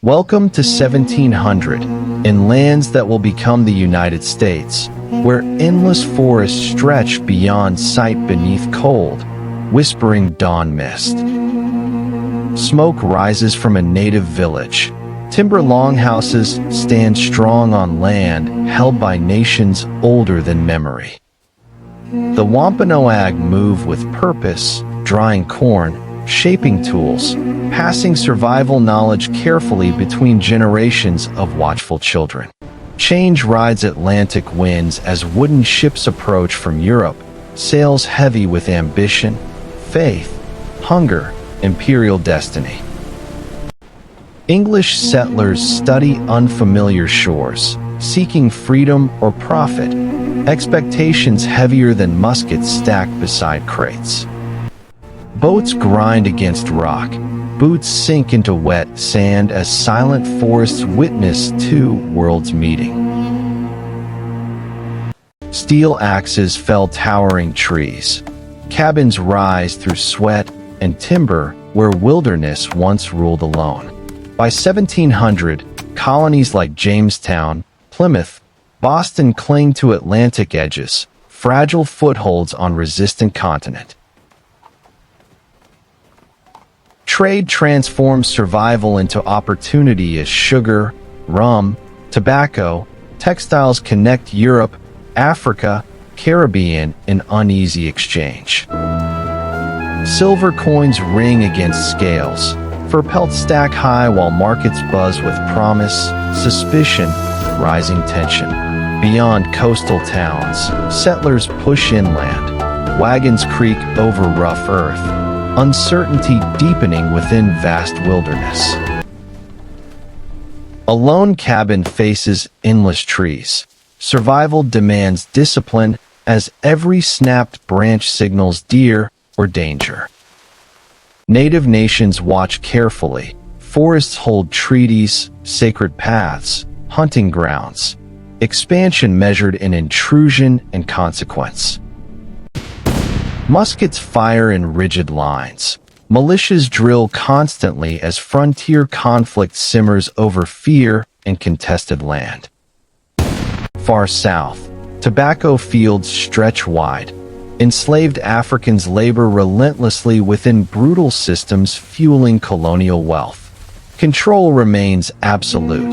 Welcome to 1700, in lands that will become the United States, where endless forests stretch beyond sight beneath cold, whispering dawn mist. Smoke rises from a native village. Timber longhouses stand strong on land held by nations older than memory. The Wampanoag move with purpose, drying corn, shaping tools, passing survival knowledge carefully between generations of watchful children. Change rides Atlantic winds as wooden ships approach from Europe, sails heavy with ambition, faith, hunger, imperial destiny. English settlers study unfamiliar shores, seeking freedom or profit, expectations heavier than muskets stacked beside crates. Boats grind against rock, boots sink into wet sand as silent forests witness two worlds meeting. Steel axes fell towering trees. Cabins rise through sweat and timber where wilderness once ruled alone. By 1700, colonies like Jamestown, Plymouth, Boston cling to Atlantic edges, fragile footholds on resistant continent. Trade transforms survival into opportunity as sugar, rum, tobacco, textiles connect Europe, Africa, Caribbean in uneasy exchange. Silver coins ring against scales, fur pelts stack high while markets buzz with promise, suspicion, rising tension. Beyond coastal towns, settlers push inland, wagons creak over rough earth, uncertainty deepening within vast wilderness. A lone cabin faces endless trees. Survival demands discipline as every snapped branch signals deer or danger. Native nations watch carefully. Forests hold treaties, sacred paths, hunting grounds. Expansion measured in intrusion and consequence. Muskets fire in rigid lines. Militias drill constantly as frontier conflict simmers over fear and contested land. Far south, tobacco fields stretch wide. Enslaved Africans labor relentlessly within brutal systems fueling colonial wealth. Control remains absolute.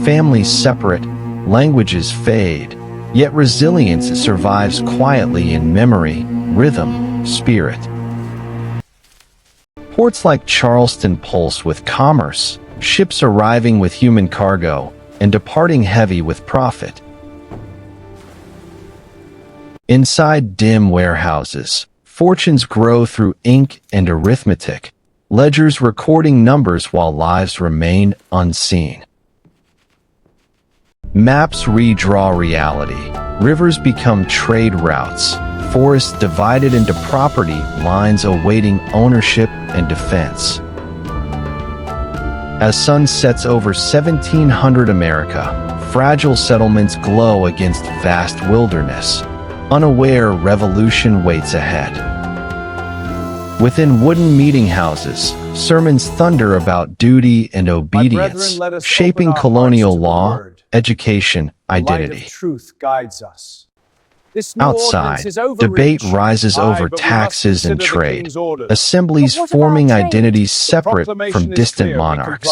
Families separate, languages fade, yet resilience survives quietly in memory, rhythm, spirit. Ports like Charleston pulse with commerce, ships arriving with human cargo and departing heavy with profit. Inside dim warehouses, fortunes grow through ink and arithmetic, ledgers recording numbers while lives remain unseen. Maps redraw reality, rivers become trade routes, forests divided into property lines awaiting ownership and defense. As sun sets over 1700 America, fragile settlements glow against vast wilderness. Unaware revolution waits ahead. Within wooden meeting houses, sermons thunder about duty and obedience, shaping colonial law, education, identity. Truth guides us. Outside, debate rises over taxes and trade, assemblies forming identities separate from distant monarchs.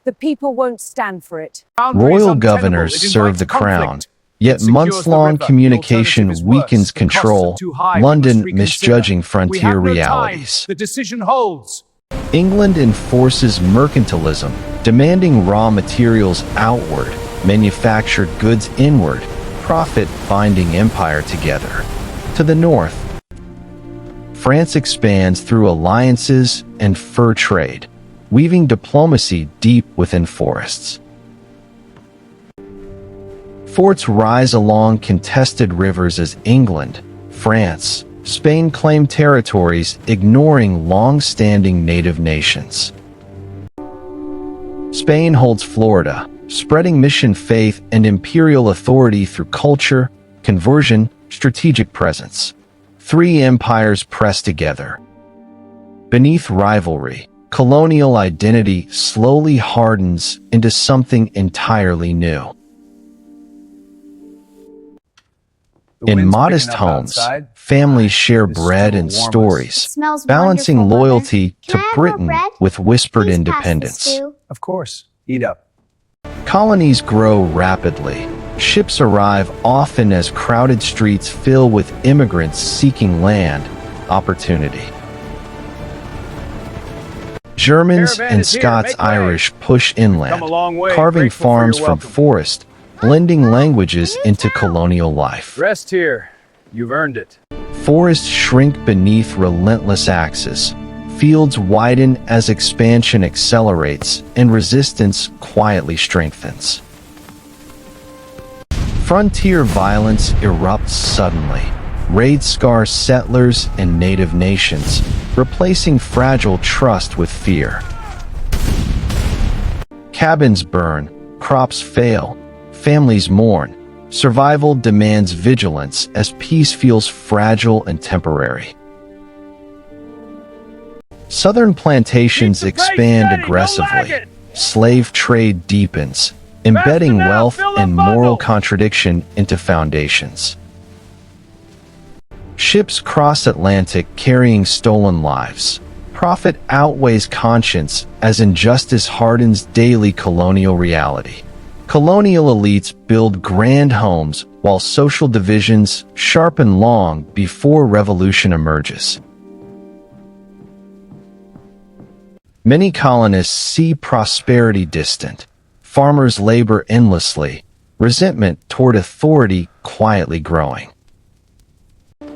The people won't stand for it. Royal governors serve the crown, yet months-long communication weakens control, London misjudging frontier realities. The decision holds. England enforces mercantilism, demanding raw materials outward, manufactured goods inward, profit binding empire together. To the north, France expands through alliances and fur trade, weaving diplomacy deep within forests. Forts rise along contested rivers as England, France, Spain claim territories, ignoring long-standing native nations. Spain holds Florida, spreading mission faith and imperial authority through culture, conversion, strategic presence. Three empires press together. Beneath rivalry, colonial identity slowly hardens into something entirely new. The In wind's modest picking up homes, outside. families share This bread store and warm us. stories, Smells balancing wonderful, loyalty Mother. Can I to have more Britain bread? with whispered Please pass the independence. stew. Of course. Eat up. Colonies grow rapidly. Ships arrive often as crowded streets fill with immigrants seeking land, opportunity. Germans Caravan and is here. Scots-Irish push inland, Come a long way. carving Grateful for farms your from welcome. forest, blending languages into colonial life. Rest here. You've earned it. Forests shrink beneath relentless axes. Fields widen as expansion accelerates and resistance quietly strengthens. Frontier violence erupts suddenly. Raids scar settlers and native nations, replacing fragile trust with fear. Cabins burn, crops fail, families mourn. Survival demands vigilance as peace feels fragile and temporary. Southern plantations expand aggressively. Slave trade deepens, embedding wealth and moral contradiction into foundations. Ships cross Atlantic carrying stolen lives. Profit outweighs conscience as injustice hardens daily colonial reality. Colonial elites build grand homes while social divisions sharpen long before revolution emerges. Many colonists see prosperity distant. Farmers labor endlessly, resentment toward authority quietly growing.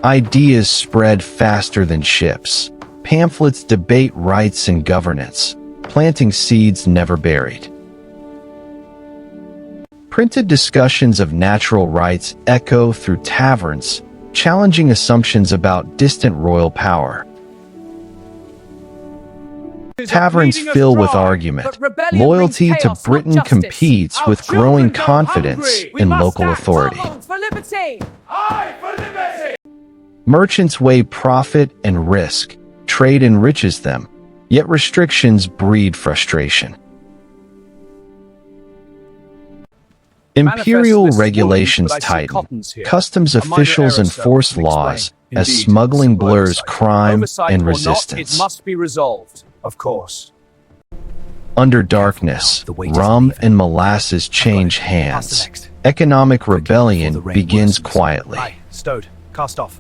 Ideas spread faster than ships. Pamphlets debate rights and governance, planting seeds never buried. Printed discussions of natural rights echo through taverns, challenging assumptions about distant royal power. Taverns fill with argument. Loyalty to Britain competes with growing confidence in local authority. Merchants weigh profit and risk. Trade enriches them, yet restrictions breed frustration. Imperial regulations tighten. Customs officials enforce laws as smuggling blurs crime and resistance. It must be resolved, of course. Under darkness, rum and molasses change hands. Economic rebellion begins quietly. Stowed. Cast off.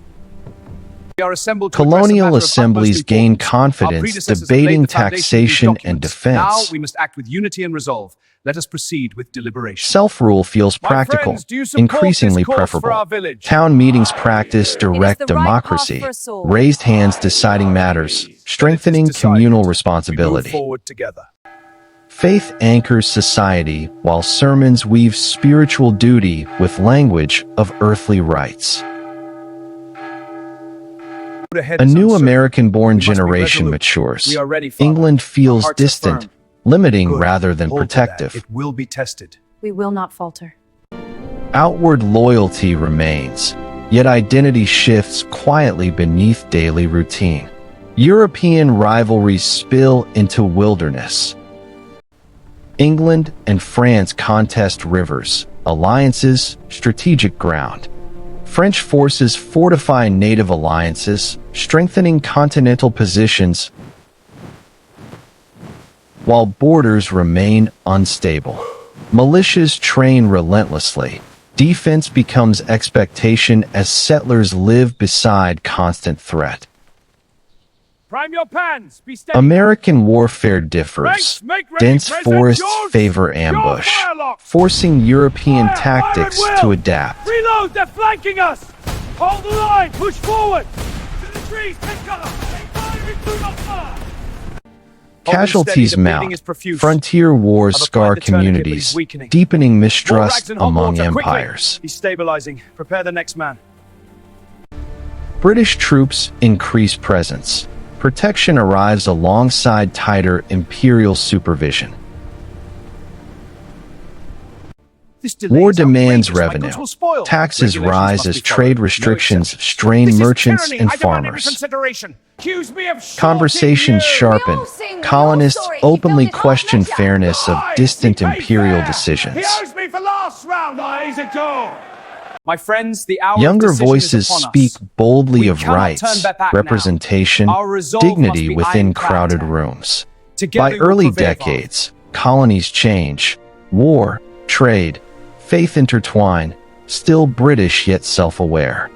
We are assembled to Colonial address a matter of assemblies utmost gain importance. Our confidence predecessors have debating laid the foundation of these taxation and documents. defense. Now we must act with unity and resolve. Let us proceed with deliberation. Self-rule feels My practical, friends, do you support increasingly this course for preferable. our village? Town meetings practice direct the right path democracy, for us all. raised hands deciding matters, strengthening Then it is decided. communal We move responsibility. forward together. Faith anchors society, while sermons weave spiritual duty with language of earthly rights. A new American-born generation matures. We are ready, Father. England Our feels hearts are distant, firm. limiting Good. rather than Hold to that. protective. It will be tested. We will not falter. Outward loyalty remains, yet identity shifts quietly beneath daily routine. European rivalries spill into wilderness. England and France contest rivers, alliances, strategic ground. French forces fortify native alliances, strengthening continental positions, while borders remain unstable. Militias train relentlessly. Defense becomes expectation as settlers live beside constant threat. Prime your pans. Be steady. American warfare differs. Ranks, make ready, Dense present forests yours. favor Your ambush, firelock. forcing European Fire, tactics fire at to will. adapt. Reload. They're flanking us. Hold the line. Push forward. To the trees. Take cover. Take fire and do not fire. Casualties The bleeding mount. is profuse. Frontier wars I've applied scar the tourniquet, but communities, he's weakening. deepening More mistrust rags and hot among water, quickly. empires. He's stabilizing. Prepare the next man. British troops increase presence. Protection arrives alongside tighter imperial supervision. This delay War is demands outrageous. My revenue. goods will spoil. Taxes Regulations rise must as be trade followed. restrictions No strain This is merchants tyranny. and I demand every farmers. consideration. Accuse me of shorting Conversations you. sharpen. We all sing your Colonists story. You openly built it half question measure. fairness of Lies. distant He paid imperial fair. decisions. He owes me for last round. Lies it all. My friends, the hour Younger of decision voices is upon speak us. boldly We of cannot rights, turn back now. representation, Our resolve dignity must be within ironclad. crowded rooms. Together By we will early prevail. decades, colonies change. War, trade, faith intertwine, still British yet self-aware.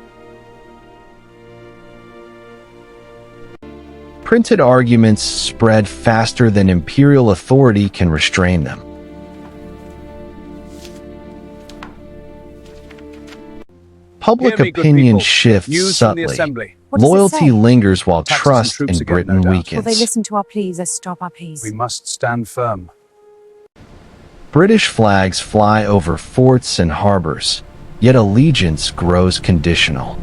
Printed arguments spread faster than imperial authority can restrain them. Public Hear me, good opinion people. shifts News from the subtly. assembly. What does it Loyalty say? lingers while Taxes and trust troops in again, Britain no doubt. Will weakens. they listen to our pleas or stop our pleas? We must stand firm. British flags fly over forts and harbors, yet allegiance grows conditional.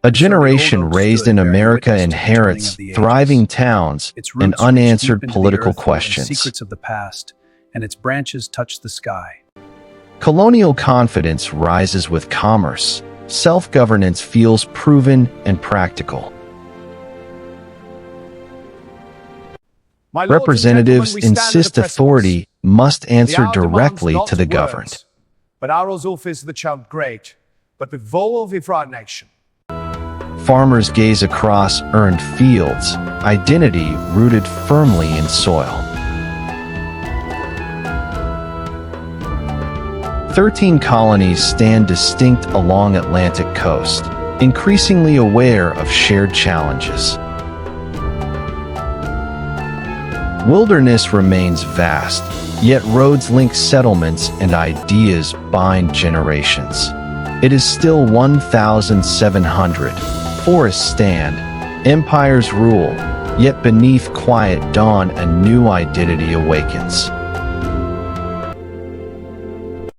A generation old oak raised stood in bearing America witness to the inherits turning of the ages. thriving towns Its and roots reach unanswered deep into the political earth, holding questions. secrets of the past, and its branches touch the sky. Colonial confidence rises with commerce. Self-governance feels proven and practical. My lords and Representatives gentlemen, we stand at a insist precipice. authority must The answer hour demands directly not to the words, governed. But our resolve is the child great, but with vowel with our nation. Farmers gaze across earned fields, identity rooted firmly in soil. 13 colonies stand distinct along Atlantic coast, increasingly aware of shared challenges. Wilderness remains vast, yet roads link settlements and ideas bind generations. It is still 1,700. Forests stand, empires rule, yet beneath quiet dawn a new identity awakens.